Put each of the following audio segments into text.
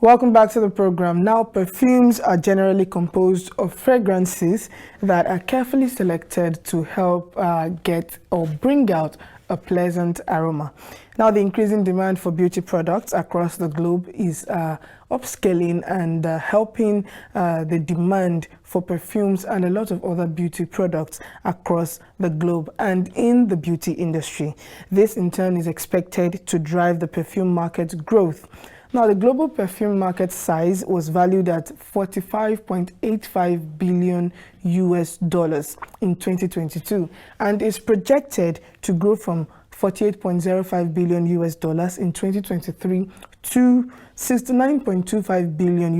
Welcome back to the program. Now, perfumes are generally composed of fragrances that are carefully selected to help get or bring out a pleasant aroma. Now, the increasing demand for beauty products across the globe is upscaling and helping the demand for perfumes and a lot of other beauty products across the globe and in the beauty industry. This, in turn, is expected to drive the perfume market's growth. Now, the global perfume market size was valued at $45.85 billion in 2022 and is projected to grow from $48.05 billion in 2023 to $69.25 billion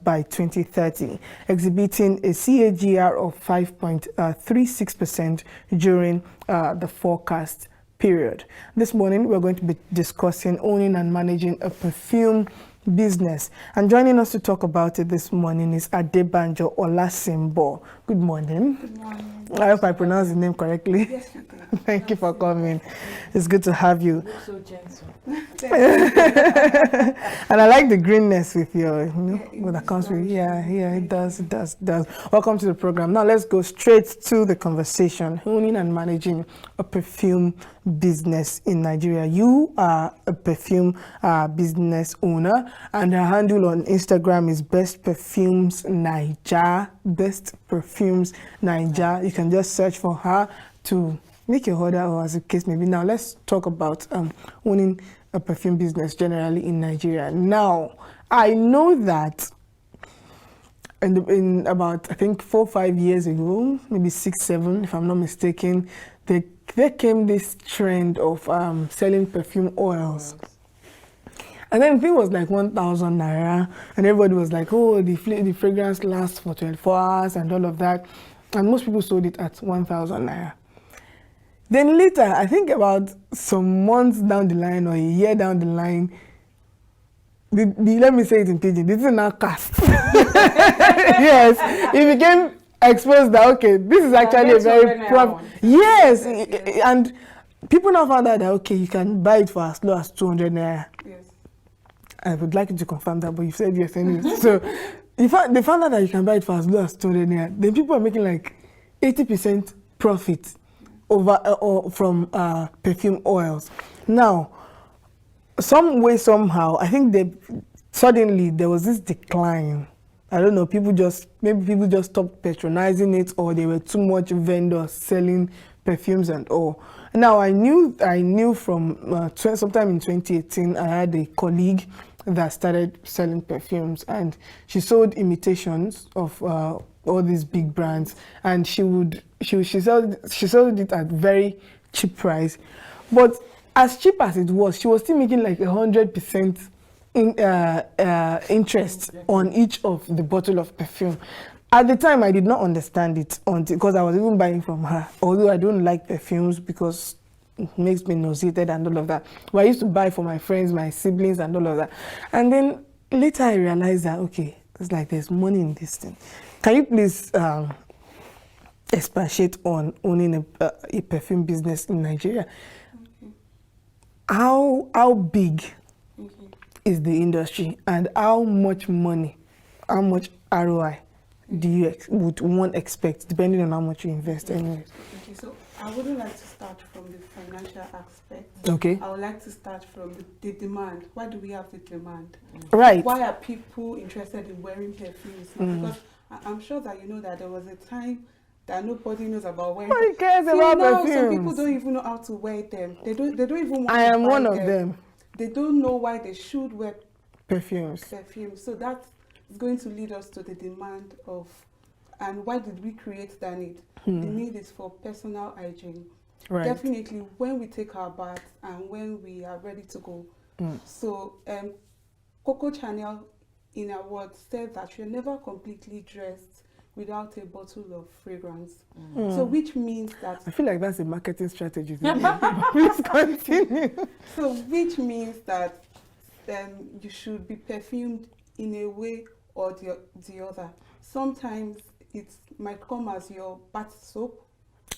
by 2030, exhibiting a CAGR of 5.36% during the forecast period. This morning, we're going to be discussing owning and managing a perfume business. And joining us to talk about it this morning is Adebanjo Olasimbo. Good morning. Good morning. I hope I pronounced the name correctly. Yes, you did. Thank you for coming. It's good to have you. You're so gentle. And I like the greenness with your, what that comes with. Yeah, it does. Welcome to the program. Now let's go straight to the conversation. Owning and managing a perfume business in Nigeria. You are a perfume business owner, and her handle on Instagram is Best Perfumes Naija. Best Perfumes Naija. You can just search for her to make your order, or as the case may be. Now let's talk about owning a perfume business generally in Nigeria. Now, I know that in about, I think 4 or 5 years ago, maybe 6, 7, if I'm not mistaken, there came this trend of selling perfume oils. And then the thing was like 1,000 naira, and everybody was like, oh, the fragrance lasts for 24 hours and all of that. And most people sold it at 1,000 naira. Then later, I think about some months down the line or a year down the line, let me say it in pidgin, this is now cast. Yes, it became exposed that, okay, this is actually a very yes, and people now found out that, okay, you can buy it for as low as 200 naira. Yes. I would like you to confirm that, but you said yes anyway. So they found out that you can buy it for as low as 200 naira. Then people are making like 80% profit from perfume oils. Now, some way, somehow, I think suddenly there was this decline. I don't know, maybe people just stopped patronizing it, or there were too much vendors selling perfumes and all. Now, I knew from sometime in 2018, I had a colleague that started selling perfumes, and she sold imitations of all these big brands, and she sold it at very cheap price. But as cheap as it was, she was still making like 100% interest on each of the bottle of perfume. At the time, I did not understand it because I was even buying from her, although I don't like perfumes because it makes me nauseated and all of that. But I used to buy for my friends, my siblings and all of that. And then later I realized that, okay, it's like there's money in this thing. Can you please expatiate on owning a perfume business in Nigeria? Okay. How big is the industry, and how much money, how much ROI would one expect, depending on how much you invest anyway? Okay, so I wouldn't like to start from the financial aspect. Okay. I would like to start from the demand. Why do we have the demand? Right. Why are people interested in wearing perfumes? Because I'm sure that you know that there was a time that nobody knows about wearing. Nobody cares about perfumes. Some people don't even know how to wear them. They don't even want I am to buy one of them. They don't know why they should wear Perfumes. So that's going to lead us to the demand of, and why did we create that need? The need is for personal hygiene. Right. Definitely when we take our baths and when we are ready to go. So Coco Chanel in her words said that you're never completely dressed without a bottle of fragrance. So which means that... I feel like that's a marketing strategy. Please continue. So which means that you should be perfumed in a way or the other. Sometimes it might come as your bath soap,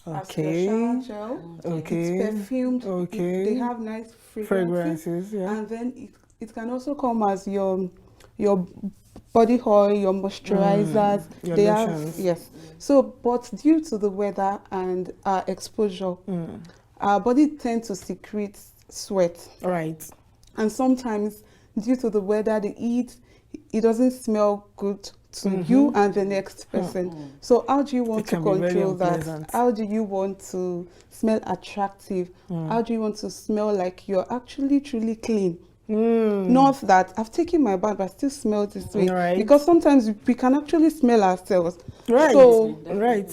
as your shower gel. Okay. It's perfumed. Okay. They have nice fragrances. Yeah. And then it can also come as your your body oil, your moisturizers, your they lotions. have, yes. So, but due to the weather and our exposure, our body tends to secrete sweat. Right. And sometimes, due to the weather, the heat, it doesn't smell good to you and the next person. So how do you want to control that? How do you want to smell attractive? How do you want to smell like you're actually truly clean? Not that I've taken my bath but I still smell this way. Right. Because sometimes we can actually smell ourselves. Right. So right.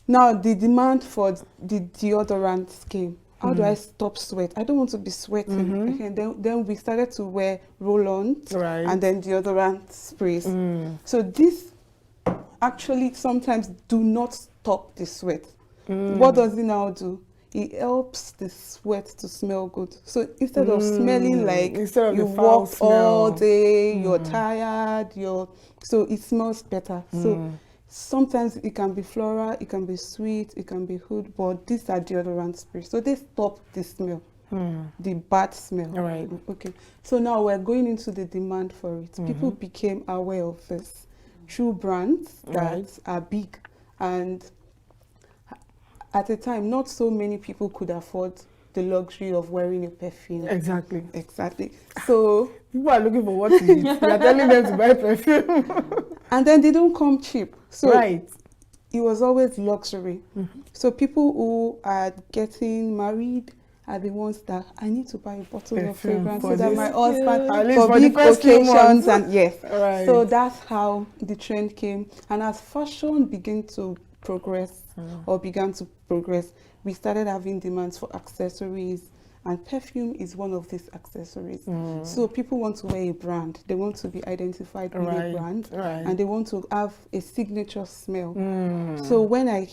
Now the demand for the deodorant came. How do I stop sweat? I don't want to be sweating. Okay, then we started to wear roll-ons and then deodorant sprays. So this actually sometimes do not stop the sweat. What does it now do? It helps the sweat to smell good. So instead of smelling like you walked all day, you're tired, so it smells better. So sometimes it can be floral, it can be sweet, it can be oud, but these are deodorant sprays. So they stop the smell, the bad smell. Right. Okay. So now we're going into the demand for it. People became aware of this through brands that are big. And at the time, not so many people could afford the luxury of wearing a perfume. Exactly. Exactly. So people are looking for what to eat. You're telling them to buy perfume. And then they don't come cheap. So right. It was always luxury. So people who are getting married are the ones that I need to buy a bottle of fragrance so that my husband for big occasions and yes. Right. So that's how the trend came. And as fashion began to progress or began to progress, we started having demands for accessories. And perfume is one of these accessories. So people want to wear a brand. They want to be identified with a brand. And they want to have a signature smell. So when I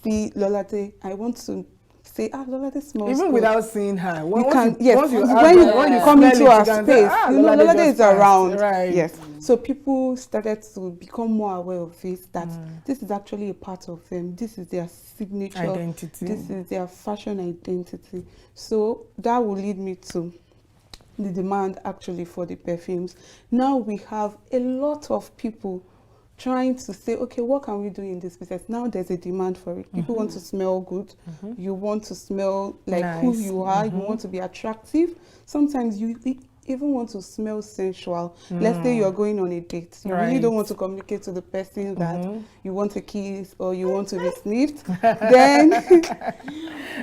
see Ololade, I want to say, Ololade smells even good. Without seeing her. When you come into our space, you know Ololade is around. Right. Yes. So people started to become more aware of this, that this is actually a part of them. This is their signature identity. This is their fashion identity. So that will lead me to the demand actually for the perfumes. Now we have a lot of people trying to say, okay, what can we do in this business? Now there's a demand for it. People want to smell good. You want to smell like who you are. You want to be attractive. Sometimes you even want to smell sensual. Let's say you're going on a date. You really don't want to communicate to the person that you want a kiss or you want to be sniffed. Then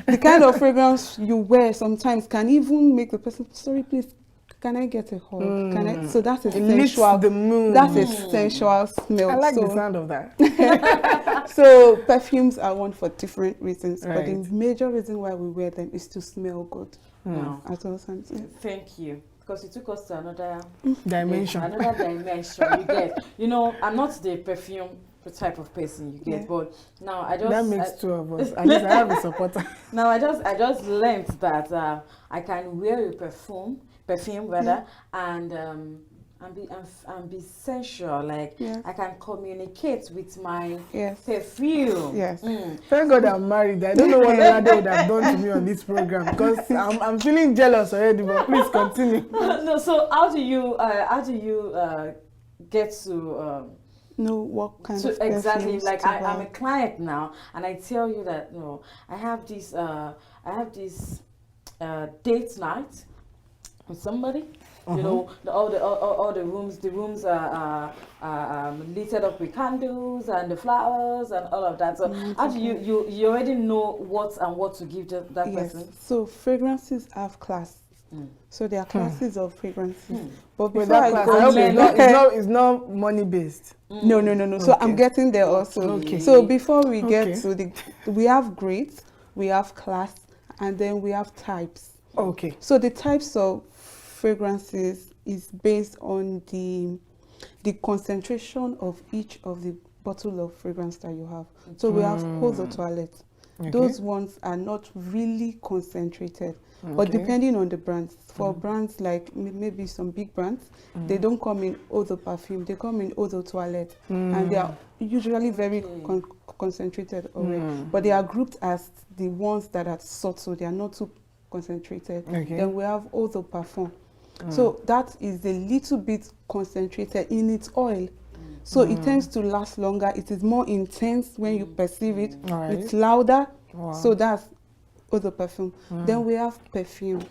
the kind of fragrance you wear sometimes can even make the person, sorry, please, can I get a hug? Can I? So that's a sensual. The mood. That's a sensual smell. I like the sound of that. So perfumes are one for different reasons, but the major reason why we wear them is to smell good. At all times. Thank you. Because you took us to another dimension. Another dimension. You get. You know, I'm not the perfume type of person you get, but now I just. That makes two of us. At least I have a supporter. Now I just learned that I can wear a perfume rather, and be sensual. Like I can communicate with my perfume. Yes. Thank God I'm married. I don't know what Ololade would have done to me on this program because I'm feeling jealous already. But please continue. No. So how do you get to know what kind of exactly like I'm a client now, and I tell you that I have this date night with somebody. You know, all the rooms are lit up with candles and the flowers and all of that. So how do you already know what to give that person? So fragrances have class. So there are classes of fragrances. But before I go, it's not money based. No. So I'm getting there also. So before we get to we have grades, we have class, and then we have types. So the types of fragrances is based on the concentration of each of the bottle of fragrance that you have. So we have eau de toilette. Those ones are not really concentrated, but depending on the brands. For brands like maybe some big brands, they don't come in eau de perfume, they come in eau de toilette, and they are usually very concentrated already. But they are grouped as the ones that are subtle, they are not too concentrated. Then we have eau de parfum. So that is a little bit concentrated in its oil. So it tends to last longer. It is more intense when you perceive it. It's louder. So that's eau de perfume. Then we have perfume.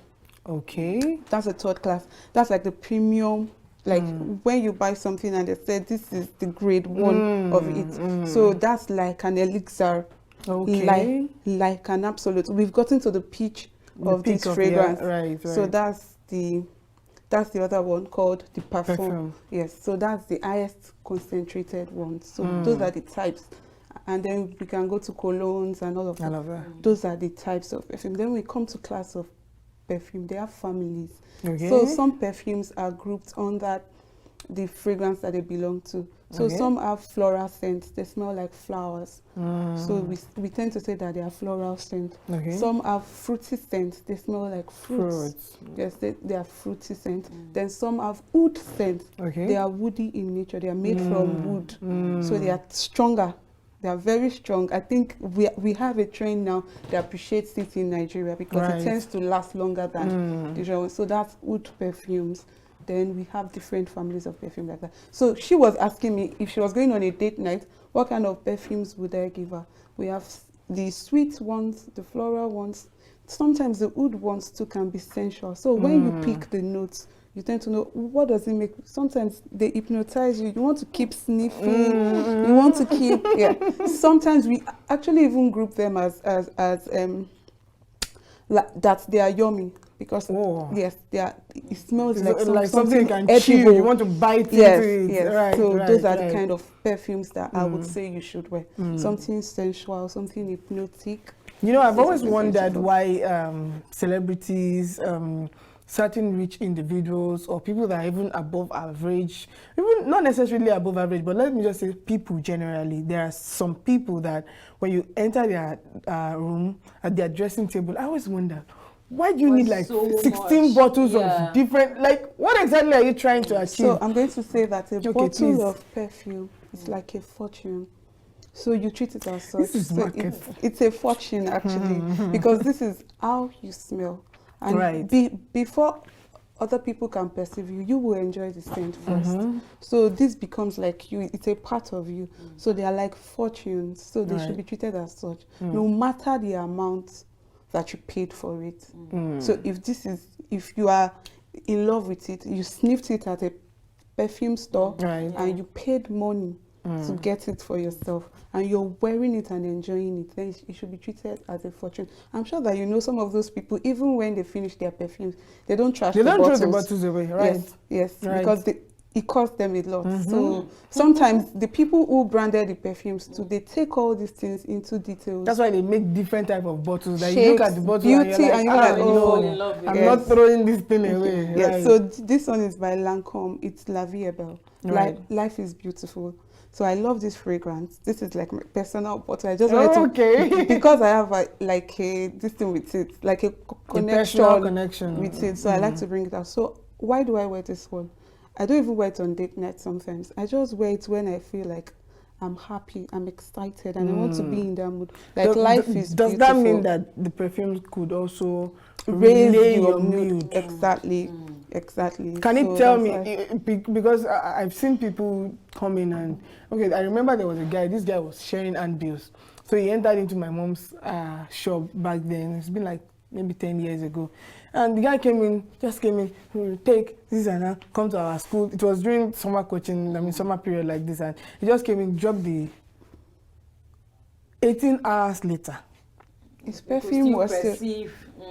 Okay. That's a third class. That's like the premium, like when you buy something and they say this is the grade 1 of it. So that's like an elixir. Okay. Like an absolute. We've gotten to the peak of this fragrance. Right. So that's the other one called the perfume. Yes, so that's the highest concentrated one. So those are the types. And then we can go to colognes and all of that. Those are the types of perfume. Then we come to class of perfume. They have families. Okay. So some perfumes are grouped under the fragrance that they belong to. So some have floral scents. They smell like flowers. So we tend to say that they are floral scents. Some have fruity scents. They smell like fruits. Yes, they are fruity scents. Then some have wood scents. They are woody in nature. They are made from wood. So they are stronger. They are very strong. I think we have a trend now that appreciates it in Nigeria because it tends to last longer than the usual. So that's wood perfumes. Then we have different families of perfume like that. So she was asking me if she was going on a date night, what kind of perfumes would I give her? We have the sweet ones, the floral ones. Sometimes the wood ones too can be sensual. So when you pick the notes, you tend to know what does it make. Sometimes they hypnotize you. You want to keep sniffing. You want to keep Sometimes we actually even group them as that they are yummy because yes, they are. It smells like something you can chew. You want to bite into it. Yes. So those are the kind of perfumes that I would say you should wear. Something sensual, something hypnotic. You know, I've always wondered why celebrities, certain rich individuals or people that are even above average, even not necessarily above average, but let me just say people generally. There are some people that when you enter their room at their dressing table, I always wonder, why do you need like so 16 bottles of different, like what exactly are you trying to achieve? So I'm going to say that a bottle of perfume is like a fortune. So you treat it as such. This is it's a fortune actually, because this is how you smell. And before other people can perceive you, you will enjoy the scent first. So this becomes like you, it's a part of you. So they are like fortunes. So they should be treated as such, no matter the amount that you paid for it. So if you are in love with it, you sniffed it at a perfume store and you paid money to get it for yourself, and you're wearing it and enjoying it, then it should be treated as a fortune. I'm sure that you know some of those people, even when they finish their perfumes, they don't trash the bottles. They don't throw the bottles away, right? Yes, because it costs them a lot. So sometimes the people who branded the perfumes too, they take all these things into details. That's why they make different type of bottles. Like you look at the bottle beauty and you're like, oh, I'm not throwing this thing away. Yes, so this one is by Lancome. It's La Vie est Belle. Life is beautiful. So I love this fragrance. This is like my personal bottle. I just wanted to, because I have this thing with it, like a connection with it. So I like to bring it out. So why do I wear this one? I don't even wear it on date night sometimes. I just wear it when I feel like I'm happy, I'm excited, and I want to be in that mood. Like life is beautiful. Does that mean that the perfume could also raise your mood? Exactly. Exactly. Can you tell me, because I've seen people come in and, I remember there was a guy, this guy was sharing handbills. So he entered into my mom's shop back then. It's been like maybe 10 years ago. And the guy just came in, take this and that, come to our school. It was during summer coaching, summer period like this. And he just came in, dropped the 18 hours later. His perfume was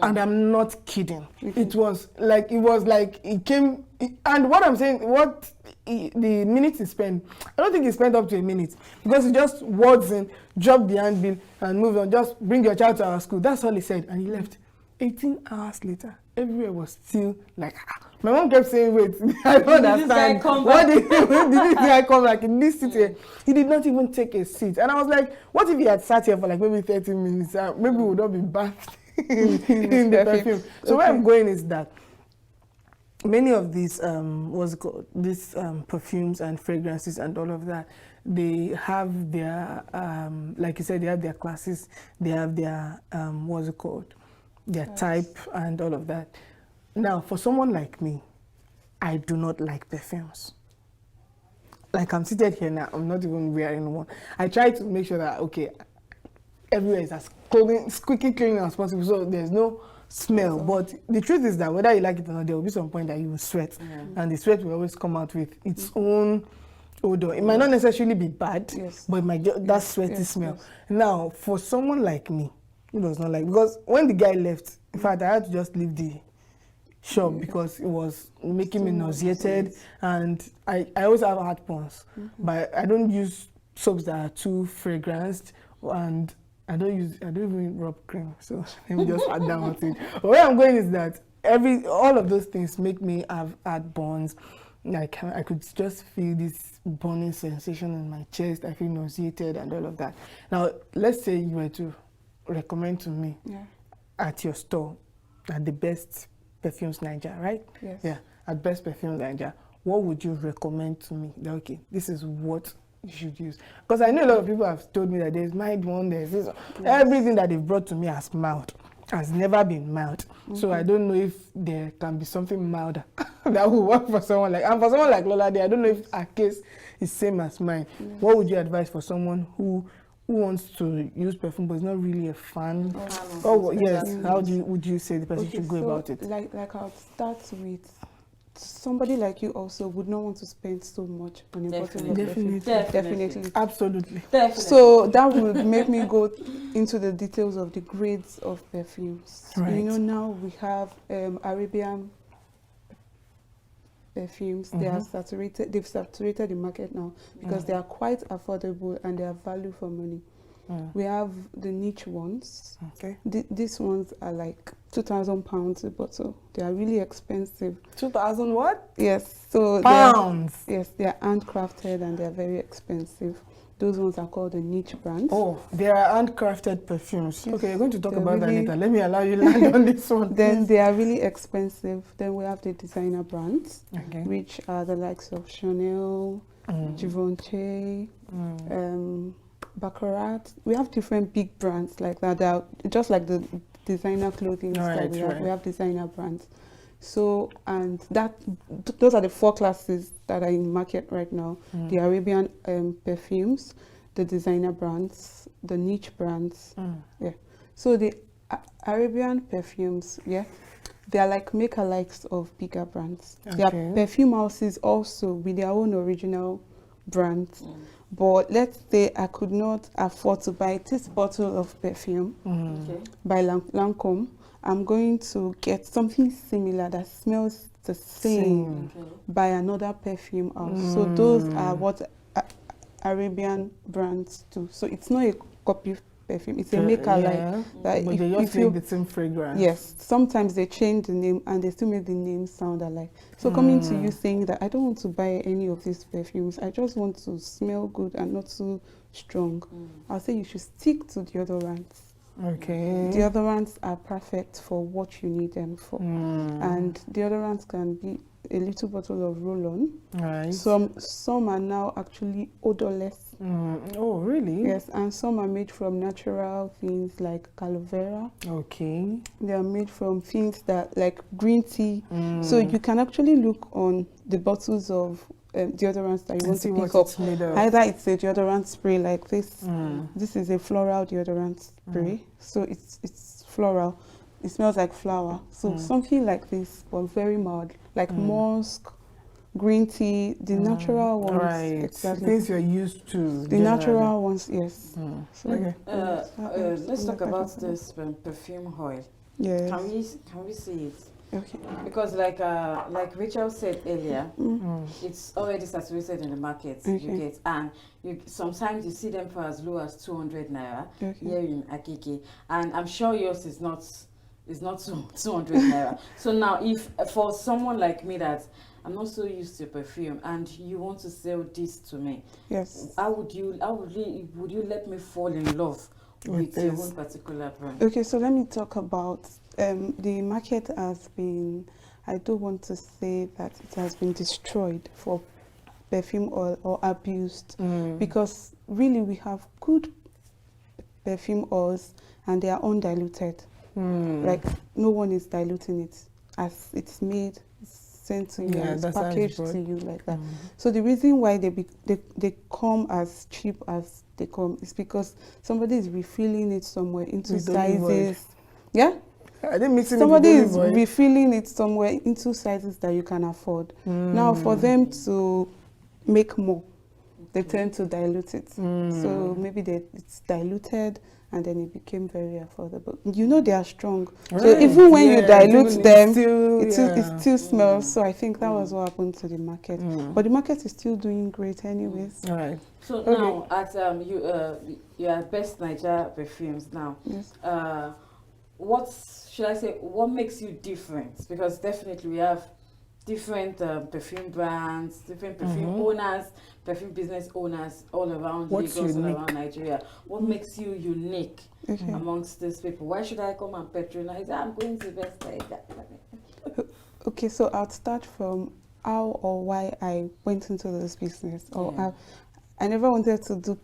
and I'm not kidding. It was like it came, and what I'm saying, the minutes he spent, I don't think he spent up to a minute, because he just walked in, dropped the handbill and moved on. Just bring your child to our school. That's all he said, and he left. 18 hours later, everywhere was still like, my mom kept saying, wait, I don't understand. What did this guy come back in this city? He did not even take a seat. And I was like, what if he had sat here for like maybe 30 minutes? Maybe we would not be bathed in the perfume. So where I'm going is that many of these, perfumes and fragrances and all of that, they have their, like you said, they have their classes, they have their, their type and all of that. Now, for someone like me, I do not like perfumes. Like I'm seated here now, I'm not even wearing one. I try to make sure that, okay, everywhere is as squeaky clean as possible, so there's no smell. But the truth is that whether you like it or not, there will be some point that you will sweat. And the sweat will always come out with its own odor. It might not necessarily be bad, but it might just, that sweaty smell. Now, for someone like me, who does not like, because when the guy left, in fact, I had to just leave the shop because it was making me nauseated, and I always have heartburns, but I don't use soaps that are too fragranced, and I don't even rub cream, so let me just add down to it. But where I'm going is that all of those things make me have heartburns. Like I could just feel this burning sensation in my chest. I feel nauseated and all of that. Now, let's say you were to recommend to me at your store at the best Perfumes Nigeria, right? Yes. Yeah, at Best Perfumes Nigeria, what would you recommend to me? That, okay, this is what you should use. Because I know a lot of people have told me that there's mild one, there's this. Everything that they've brought to me as mild has never been mild. So I don't know if there can be something milder that will work for someone like, and for someone like Ololade, I don't know if our case is same as mine. What would you advise for someone who wants to use perfume but is not really a fan? Yes, how would you say the person should go about it? Like I'll start with somebody like you also would not want to spend so much on a bottle of perfume. Definitely. Absolutely. Definitely. So that would make me go into the details of the grades of perfumes. Right. You know, now we have Arabian perfumes. They are saturated. They've saturated the market now because they are quite affordable and they are value for money. We have the niche ones. Okay. These ones are like £2,000 a bottle. They are really expensive. 2,000 what? Yes. So pounds. Yes, they are handcrafted and they are very expensive. Those ones are called the niche brands. Oh, they are handcrafted perfumes. Yes. Okay, you're going to talk about that later. Let me allow you to land on this one. Then they are really expensive. Then we have the designer brands, which are the likes of Chanel, Givenchy, Baccarat. We have different big brands like that. They are just like the designer clothing that we have. We have designer brands. So, and those are the 4 classes that are in market right now. The Arabian perfumes, the designer brands, the niche brands. So the Arabian perfumes, they are like make-alikes of bigger brands. They are perfume houses also with their own original brands. But let's say I could not afford to buy this bottle of perfume by Lancome. I'm going to get something similar that smells the same by another perfume house. So those are what Arabian brands do. So it's not a copy perfume, it's a make-alike. But they just make the same fragrance. Yes, sometimes they change the name and they still make the name sound alike. So coming to you saying that I don't want to buy any of these perfumes, I just want to smell good and not too strong, I'll say you should stick to deodorants. Okay. Deodorants are perfect for what you need them for. And deodorants can be a little bottle of roll-on. Right. Some are now actually odorless. Oh, really? Yes, and some are made from natural things like aloe vera. Okay. They are made from things that like green tea. So you can actually look on the bottles of deodorants that you want to pick up. Either it's a deodorant spray like this. This is a floral deodorant spray. So it's floral. It smells like flower. So something like this, but very mild, like musk, green tea, the natural ones. Right. Exactly. Things you're used to. The natural ones, yes. So, let's talk about this perfume oil. Yes. Can we see it? Okay. Because like Rachael said earlier, it's already saturated in the market. You get, and sometimes you see them for as low as 200 naira here in Akiki, and I'm sure yours is not 200 naira. So now, if for someone like me that I'm not so used to perfume, and you want to sell this to me, how would you let me fall in love with your own particular brand? Okay, so let me talk about the market has been, I don't want to say that it has been destroyed for perfume oil or abused, because really we have good perfume oils and they are undiluted. Like no one is diluting it. As it's made, it's sent to you, Yeah, and it's that's how it's packaged brought. to you like that. So the reason why they come as cheap as they come is because somebody is refilling it somewhere into With olive oil. sizes. Yeah? I didn't mix it Somebody with is olive oil. refilling it somewhere into sizes that you can afford. Now, for them to make more, they tend to dilute it. So maybe it's diluted and then it became very affordable. You know they are strong. So Right. even when you dilute even them, it it still smells. So I think that was what happened to the market. But the market is still doing great anyways. All right. So now, at you are Best Niger Perfumes now. Yes. What should I say? What makes you different? Because definitely we have different perfume brands, different perfume owners, perfume business owners all around What's Lagos, all unique? around Nigeria. What makes you unique amongst these people? Why should I come and patronize? I'm going to Best Niger. Okay, so I'll start from how or why I went into this business. I never wanted to do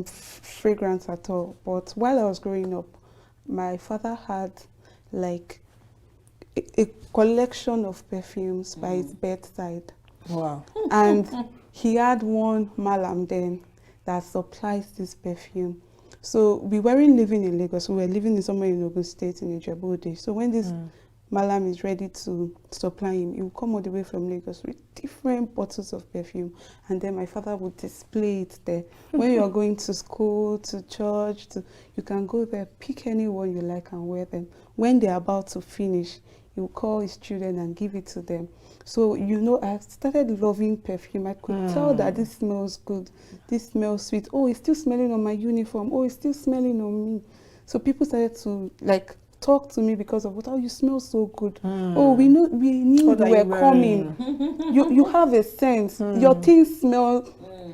fragrance at all. But while I was growing up, my father had like a collection of perfumes by his bedside. Wow. And he had one malam then that supplies this perfume. So we weren't living in Lagos, we were living in somewhere in Ogun State in Ijebu-Ode. So when this malam is ready to supply him, he will come all the way from Lagos with different bottles of perfume. And then my father would display it there. When you're going to school, to church, you can go there, pick any one you like and wear them. When they're about to finish, he will call his children and give it to them. So, you know, I started loving perfume. I could tell that this smells good, this smells sweet. Oh, it's still smelling on my uniform. Oh, it's still smelling on me. So people started to like talk to me because of what? Oh, you smell so good. Oh, we knew you were coming. you have a sense. Your things smell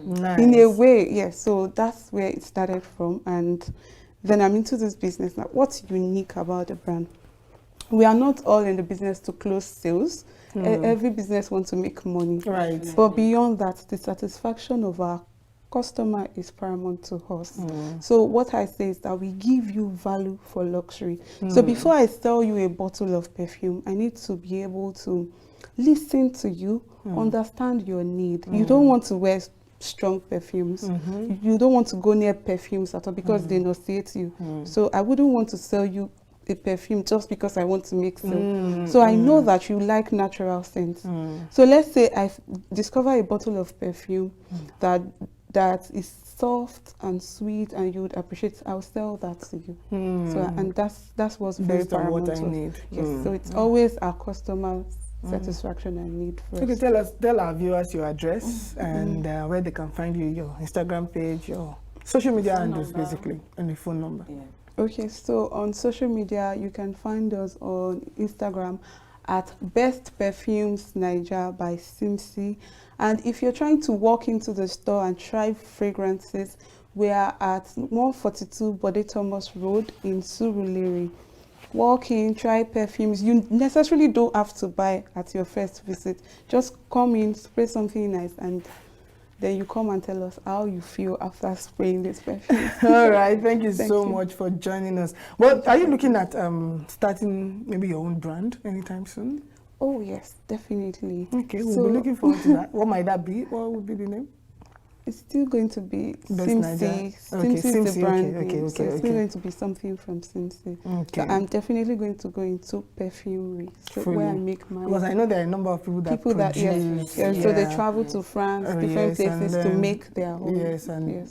Nice. in a way. Yes. Yeah, so that's where it started from, and then I'm into this business now. What's unique about the brand? We are not all in the business to close sales. Every business wants to make money. Right. But beyond that, the satisfaction of our customer is paramount to us. So what I say is that we give you value for luxury. So before I sell you a bottle of perfume, I need to be able to listen to you, understand your need. You don't want to wear strong perfumes. You don't want to go near perfumes at all because they nauseate you. So I wouldn't want to sell you a perfume just because I want to make sale. So I know that you like natural scents. So let's say I discover a bottle of perfume that is soft and sweet and you would appreciate it. I'll sell that to you. So and that's what's very paramount. What I need. Yes. So it's always our customers' satisfaction and need first. Okay, tell our viewers your address and where they can find you, your Instagram page, your social media handles basically, and the phone number. Okay, so on social media, you can find us on Instagram at Best Perfumes Niger by Simsi. And if you're trying to walk into the store and try fragrances, we are at 142 Bode Thomas Road in Surulere. Walk in, try perfumes. You necessarily don't have to buy at your first visit. Just come in, spray something nice, and then you come and tell us how you feel after spraying this perfume. All right, thank you so much for joining us. Well, are you looking at starting maybe your own brand anytime soon? Oh yes, definitely. Okay, we'll be looking forward to that. What might that be? What would be the name? It's still going to be Simsi. Simsi. Okay, Simsi is the brand okay, name. So it's still going to be something from Simsi. Okay. So I'm definitely going to go into perfumery, where I make my. Because I know there are a number of people that produce. So they travel to France, different places to make their own. Yes, and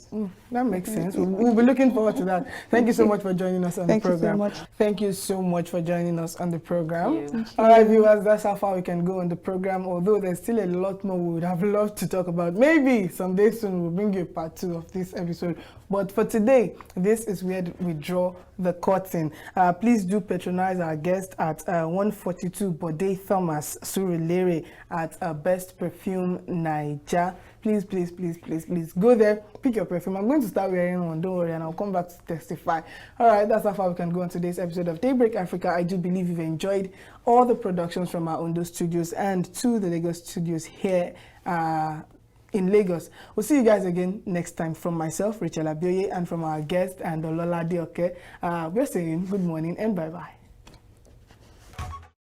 that makes sense. We'll be looking forward to that. Thank you so much for joining us on the program. Thank you so much. Thank you so much for joining us on the program. All right, viewers, that's how far we can go on the program. Although there's still a lot more we would have loved to talk about. Maybe someday soon we'll bring you a part 2 of this episode. But for today, this is where we draw the curtain. Please do patronize our guest at 142 Bode Thomas Surulere at Best Perfume Niger. Please, please, please, please, please go there, pick your perfume. I'm going to start wearing one, don't worry, and I'll come back to testify. All right, that's how far we can go on today's episode of Daybreak Africa. I do believe you've enjoyed all the productions from our Ondo studios and to the Lagos studios here in Lagos. We'll see you guys again next time. From myself, Rachael Abioye, and from our guest and Ololade. We're saying good morning and bye-bye.